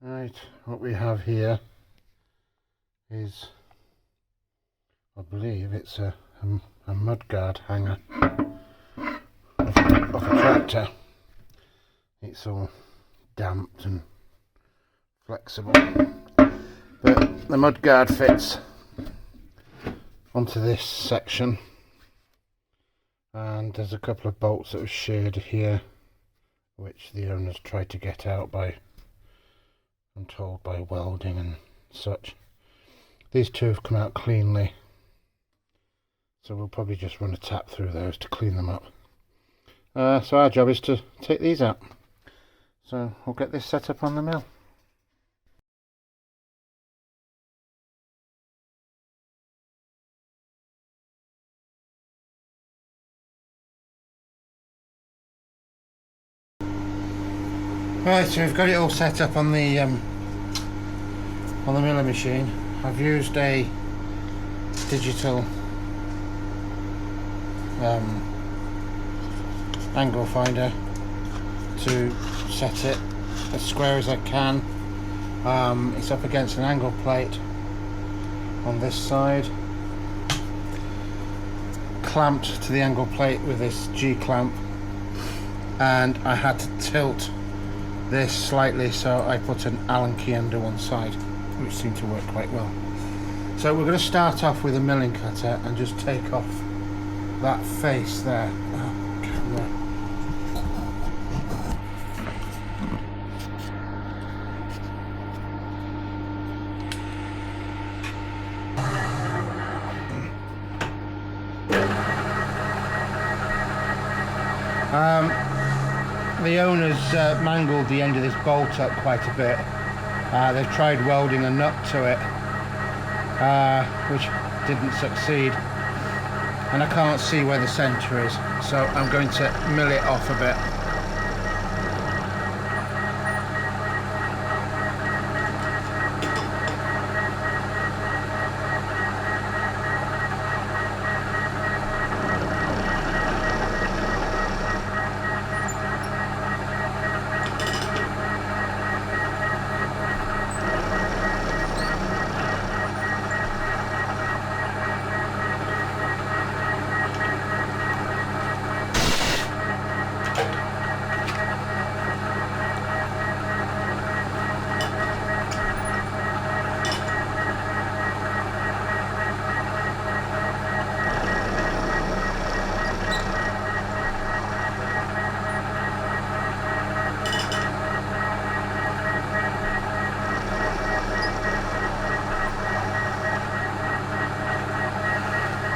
Right, what we have here is, I believe it's a mudguard hanger off a tractor. It's all damped and flexible, but the mudguard fits onto this section, and there's a couple of bolts that were sheared here which the owners tried to get out by, I'm told, by welding and such. These two have come out cleanly, so we'll probably just run a tap through those to clean them up. So our job is to take these out. So we'll get this set up on the mill. Right, so we've got it all set up on the milling machine. I've used a digital angle finder to set it as square as I can. It's up against an angle plate on this side, clamped to the angle plate with this G-clamp, and I had to tilt this slightly, so I put an Allen key under one side, which seemed to work quite well. So we're going to start off with a milling cutter and just take off that face there. Oh, camera. The owners mangled the end of this bolt up quite a bit. They've tried welding a nut to it, which didn't succeed, and I can't see where the centre is, so I'm going to mill it off a bit.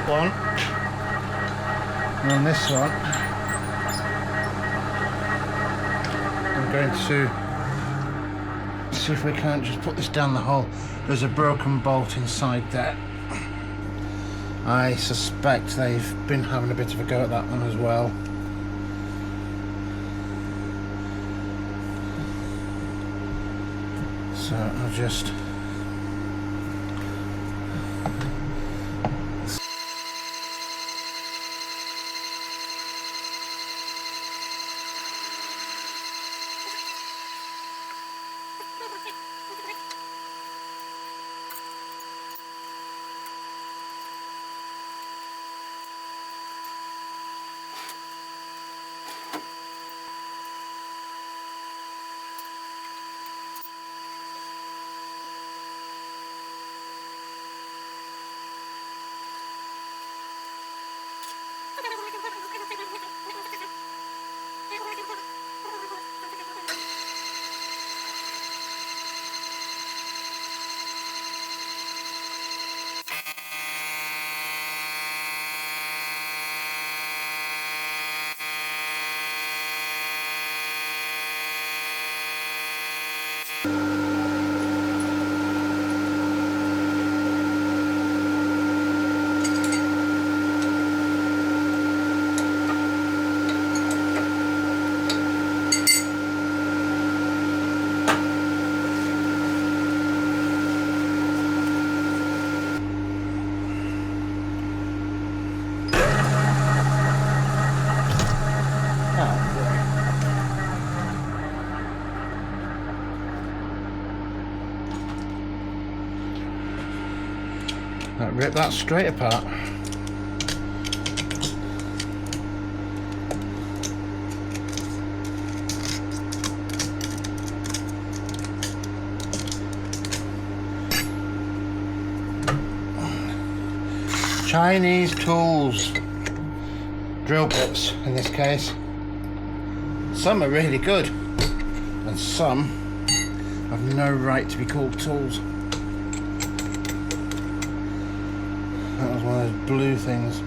One, and on this one I'm going to see if we can't just put this down the hole. There's a broken bolt inside there. I suspect they've been having a bit of a go at that one as well. So I'll just That ripped that straight apart. Chinese tools, drill bits in this case. Some are really good and some have no right to be called tools. That was one of those blue things.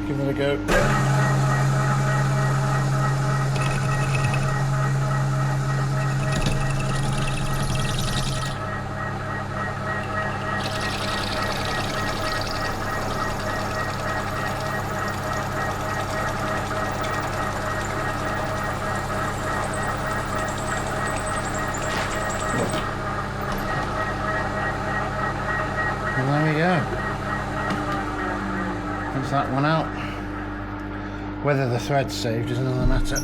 Give it a go. And there we go. That's that one out. Whether the thread's saved is another matter.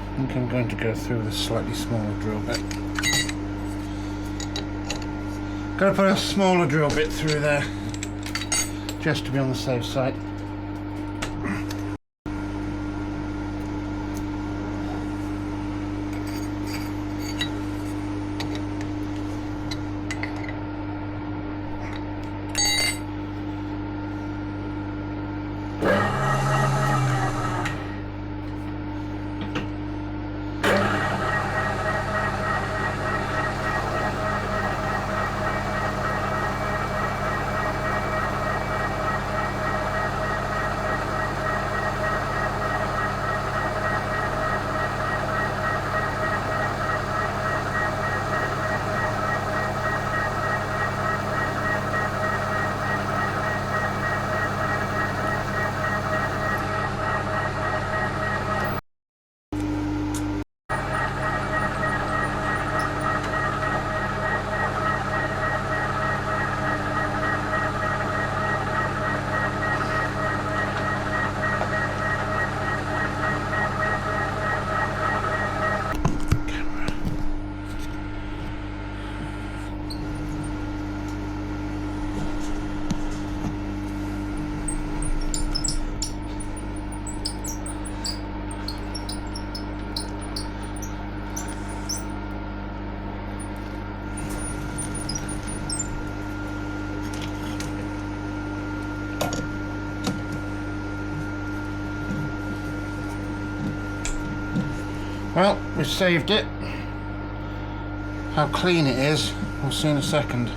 I think I'm going to go through with a slightly smaller drill bit. Got to put a smaller drill bit through there, just to be on the safe side. Well, we've saved it. How clean it is, we'll see in a second.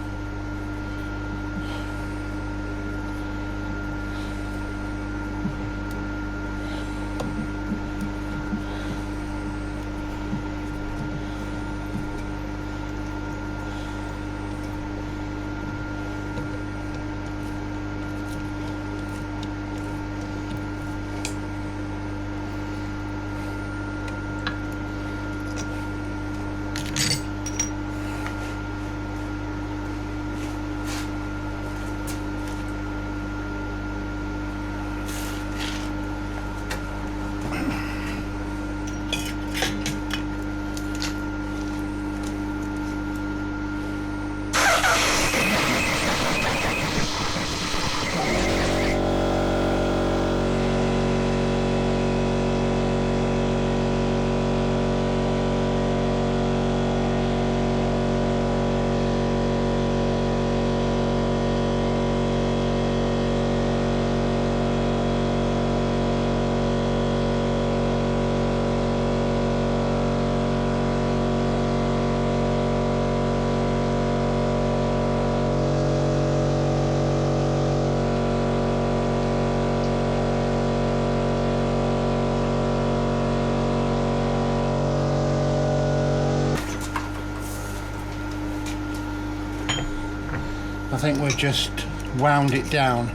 think we've just wound it down,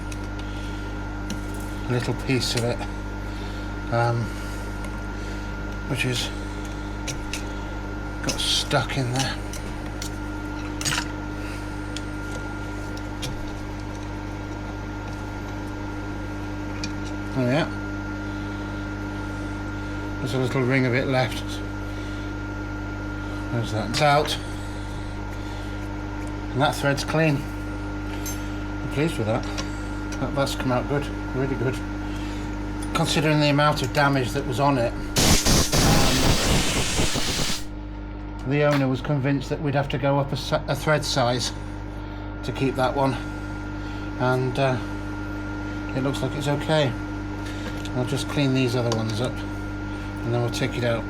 a little piece of it, which has got stuck in there. Oh yeah, there's a little ring of it left. There's that. It's out, and that thread's clean. I'm pleased with that. That's come out good, really good, considering the amount of damage that was on it. The owner was convinced that we'd have to go up a thread size to keep that one, and it looks like it's okay. I'll just clean these other ones up and then we'll take it out.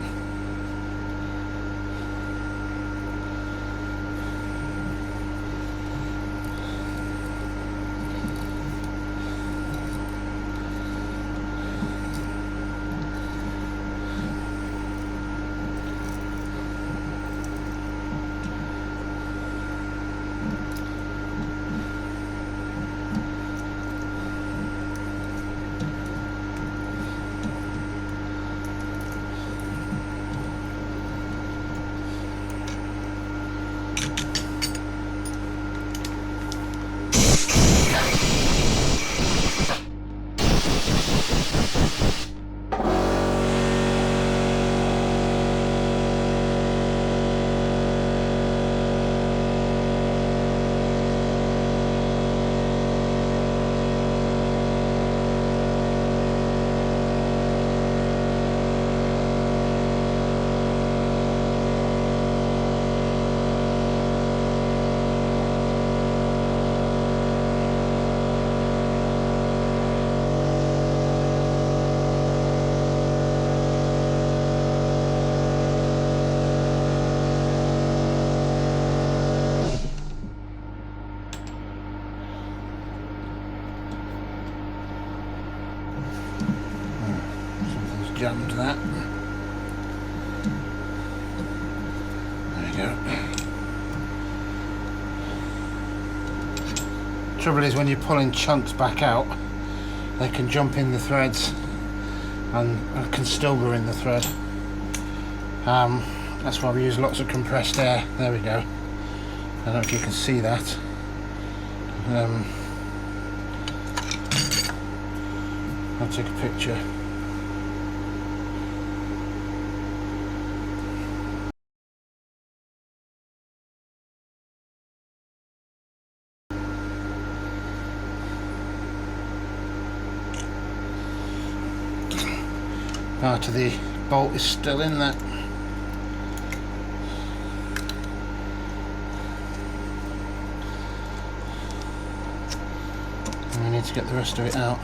Jammed that. There you go. Trouble is, when you're pulling chunks back out, they can jump in the threads and can still go in the thread. That's why we use lots of compressed air. There we go. I don't know if you can see that. I'll take a picture. Part of the bolt is still in there. And we need to get the rest of it out.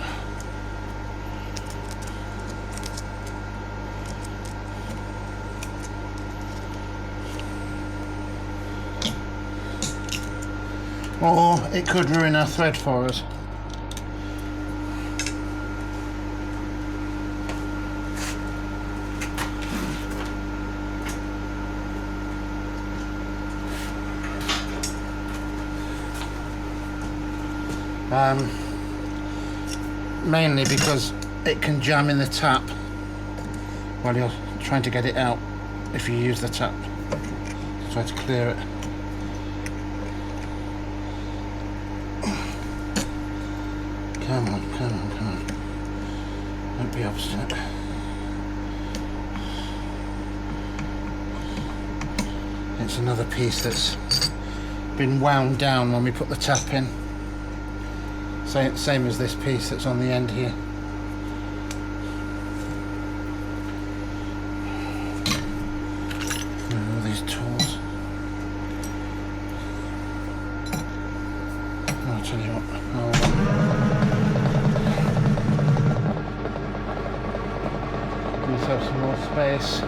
Or it could ruin our thread for us. Mainly because it can jam in the tap while you're trying to get it out if you use the tap. Try to clear it. Come on, come on, come on. Don't be obstinate. It's another piece that's been wound down when we put the tap in. Same as this piece that's on the end here. All these tools. I'll tell you what. Let's have some more space.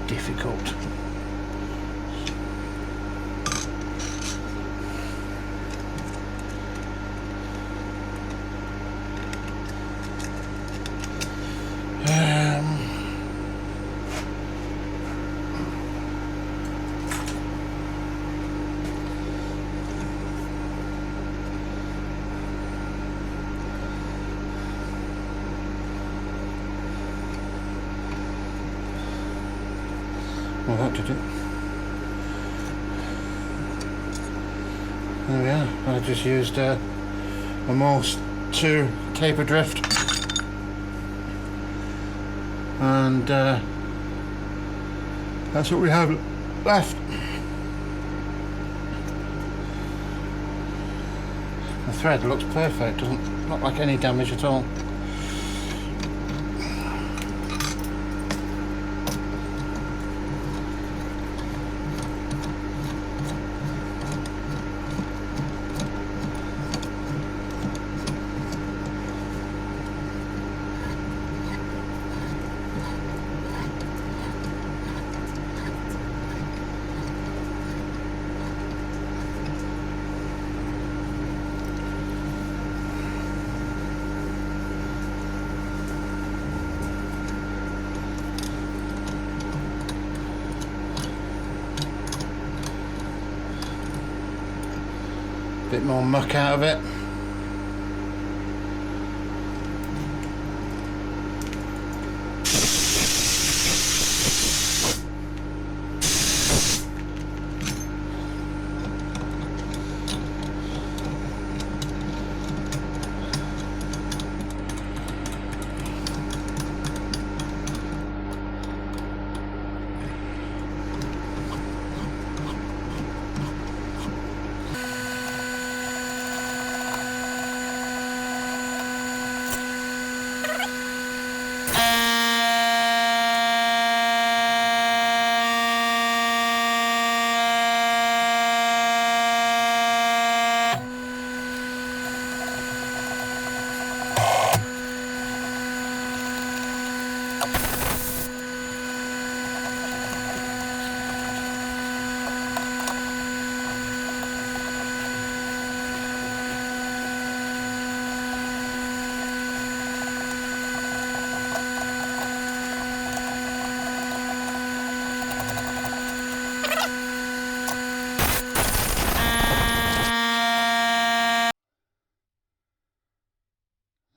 Difficult. Well, that did it. There we are. I just used a Morse 2 taper drift, and that's what we have left. The thread looks perfect, doesn't look like any damage at all. Bit more muck out of it.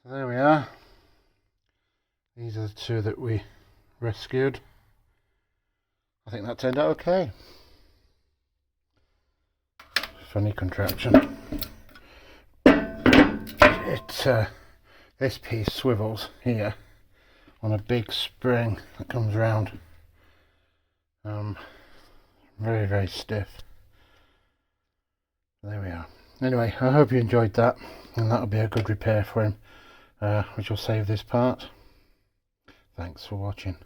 There we are. These are the two that we rescued. I think that turned out okay. Funny contraption. This piece swivels here on a big spring that comes round. Very, very stiff. There we are. Anyway, I hope you enjoyed that, and that'll be a good repair for him, which will save this part. Thanks for watching.